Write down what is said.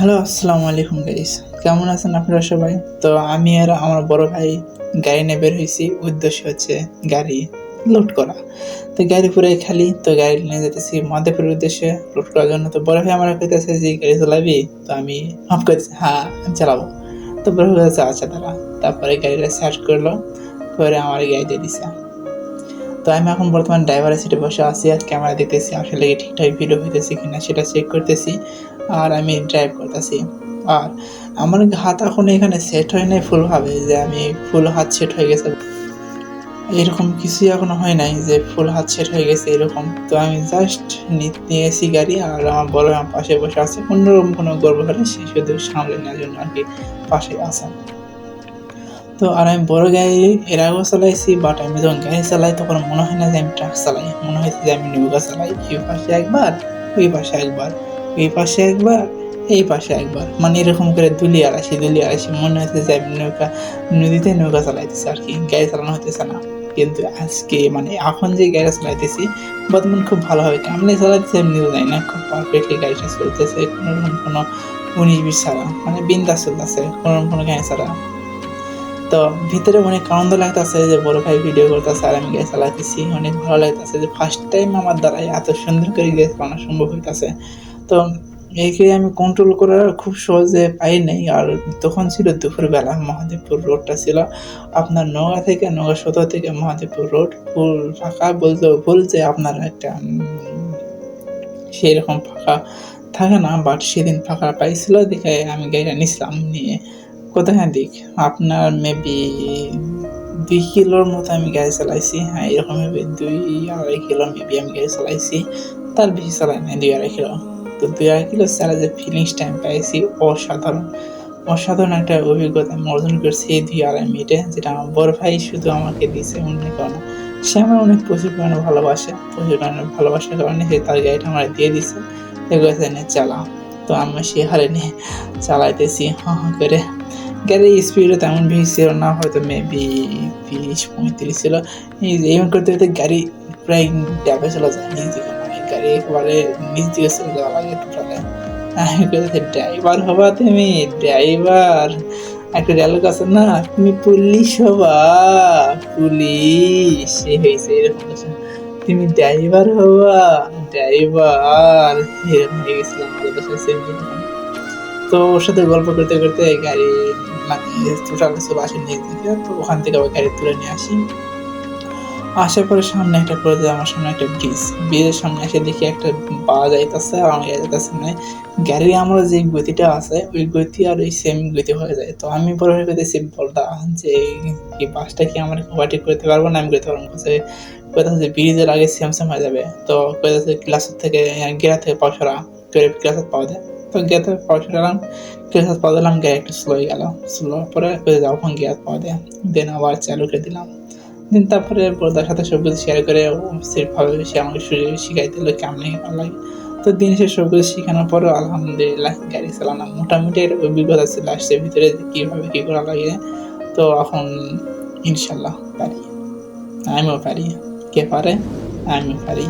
Hello, আসসালামু আলাইকুম guys. কেমন আছেন আপনারা সবাই? তো আমি আর আমার বড় ভাই গাড়ি নিয়ে বের হয়েছি। উদ্দেশ্য হচ্ছে গাড়ি লোড করা। তো গাড়ি পুরাই খালি, তো গাড়ি নিয়ে যেতেছি মাদারীপুরের উদ্দেশ্যে লোড করার জন্য। তো বড় ভাই আমার কইতেছে যে গাড়ি চালাবি? তো আমি হাফ কইতেছি হ্যাঁ আমি চালাবো। তো বড় ভাই বলছে আচ্ছা দাঁড়া। তারপরে গাড়িটা স্টার্ট করলো, করে আমার গাড়ি দিয়ে দিছে। তো আমি এখন বর্তমান ড্রাইভারের সিটে বসে আছি আর ক্যামেরা দেখতেছি আসলে কি ঠিকঠাক ভিডিও হইতেছে কিনা সেটা চেক করতেছি আর আমি ড্রাইভ করতেছি। আর আমার হাত এখন এখানে সেট হয় নাই ফুলভাবে, যে আমি ফুল হাত সেট হয়ে গেছে এরকম কিছুই এখনো হয় নাই যে ফুল হাত সেট হয়ে গেছে এরকম। তো আমি জাস্ট নিয়েছি গাড়ি আর আমার বড় আমার পাশে বসে আছে, কোনোরকম কোনো গর্ব হলে সে শুধু সামলে নেওয়ার জন্য আর কি পাশে আছে। তো আর আমি বড় গাড়ি এর আগেও চালাইছি, বাট আমি যখন গাড়ি চালাই তখন মনে হয় না যে আমি ট্রাক চালাই, মনে হয়েছে যে আমি নৌকা চালাই। এই পাশে একবার, ওই পাশে একবার, এই পাশে একবার, এই পাশে একবার, মানে এরকম করে দুলিয়ে আড়াইশি মনে হচ্ছে যে আমি নদীতে নৌকা চালাইতেছি আর কি, গাড়ি চালানো হইতেছে না। কিন্তু আজকে মানে এখন যে গাড়ি চালাইতেছি বর্তমান খুব ভালোভাবে কেমনি চালাইতেছে এমনি জানি না, খুব পারফেক্টলি গাড়িটা চলতেছে, কোনো 19-20 ছাড়া, মানে বিন্দাস চলতেছে, কোনো গাড়ি ছাড়া। তো ভিতরে অনেক আনন্দ লাগতেছে যে বড় ভাই ভিডিও করতেছে আর আমি গ্যাস চালাইতেছি, অনেক ভালো লাগতেছে যে ফার্স্ট টাইম আমার দ্বারা এত সুন্দর করে গ্যাস বানানো সম্ভব হইতেছে। তো একে আমি কন্ট্রোল করা খুব সহজে পাই নাই। আর তখন ছিল দুপুরবেলা, মহাদেবপুর রোডটা ছিল আপনার নওগাঁ থেকে, নওগাঁ সদর থেকে মহাদেবপুর রোড ফুল ফাঁকা, বলতেও ভুল যে আপনার একটা সেই রকম ফাঁকা থাকে না, বাট সেদিন ফাঁকা পাইছিল দেখে আমি গাড়িটা নিছিলাম। নিয়ে কোথায় দিক আপনার মেবি 2 কিলোর মতো আমি গাড়ি চালাইছি, হ্যাঁ এরকম মেবি 2-2.5 কিলো মেবি আমি গাড়ি চালাইছি, তার বেশি চালাই নাই, 2-2.5 কিলো। তো 2-2.5 কিলো চালা যে ফিলিংসটা আমি পাইছি অসাধারণ, অসাধারণ একটা অভিজ্ঞতা আমি অর্জন করছি এই 2-2.5 মিনিটে, যেটা আমার বড় ভাই শুধু আমাকে দিয়েছে অন্য কারণে। সে আমার অনেক প্রচুর পরিমাণে ভালোবাসার কারণে সে তার গাড়িটা আমার দিয়ে দিছে, এগুলো নিয়ে চালা। তো আমি সে হারে নিয়ে চালাইতেছি হাঁ হাঁ করে। গাড়ির স্পিডও তেমন বেশি ছিল না, হয়তো মেবি 30-35 ছিল। এইভাবে করতে করতে গাড়ি প্রায় ড্যাবে চলে যায় নিচ দিকে, মানে গাড়ি একেবারে নিচ দিকে চলে যাওয়া লাগে টোটালে। আমি বলছি ড্রাইভার হবা তুমি, ড্রাইভার একটা ডায়লগ আছে না, তুমি পুলিশ হবা, পুলিশ সে হয়েছে এরকম কিছু। তুমি ড্রাইভার হবা, ড্রাইভার এরকম হয়ে গেছিলাম আমাদের সাথে। তো ওর সাথে গল্প করতে করতে গাড়ি মানে টোটাল সব আসে নিচ দিকে। তো ওখান থেকে আবার গাড়ি তুলে নিয়ে আসি। আসার পরে সামনে একটা পড়ে যায়, আমার সামনে একটা ব্রিজের সামনে এসে দেখি একটা পাওয়া যাইতেছে আর আমি যাইতেছে মানে গাড়ি আমরা যে গতিটা আছে ওই গতি আর ওই সেম গতি হয়ে যায়। তো আমি পরে হয়ে গেছি বলটা যে এই বাসটা কি আমার ওভারটেক করতে পারবো না, আমি করতে পারবো কোথাও যে ব্রিজের আগে সেম সেম হয়ে যাবে। তো কোথাও গ্লাসের থেকে গেরা থেকে পাওয়া করে গ্লাসের পাওয়া যায়। তো গেতে পাওয়া সরালাম, গ্লাসের পাওয়া দিলাম, গাড়ি একটু স্লো হয়ে গেল। স্লো পরে যখন গিয়ার পাওয়া দেয় দেন আবার চালু করে দিলাম। দিন তারপরে বড়দার সাথে সব কিছু শেয়ার করে ও সেভাবে সে আমাকে শিখাই দিল কেমনি ভালো লাগে। তো দিন শেষে সব কিছু শেখানোর পরেও আলহামদুলিল্লাহ গাড়ি চালানো মোটামুটি একটা অভিজ্ঞতা ছিল আসছে ভিতরে কীভাবে কী করা লাগে। তো এখন ইনশাল্লাহ পারি, আমিও পারি, কে পারে আমিও পারি।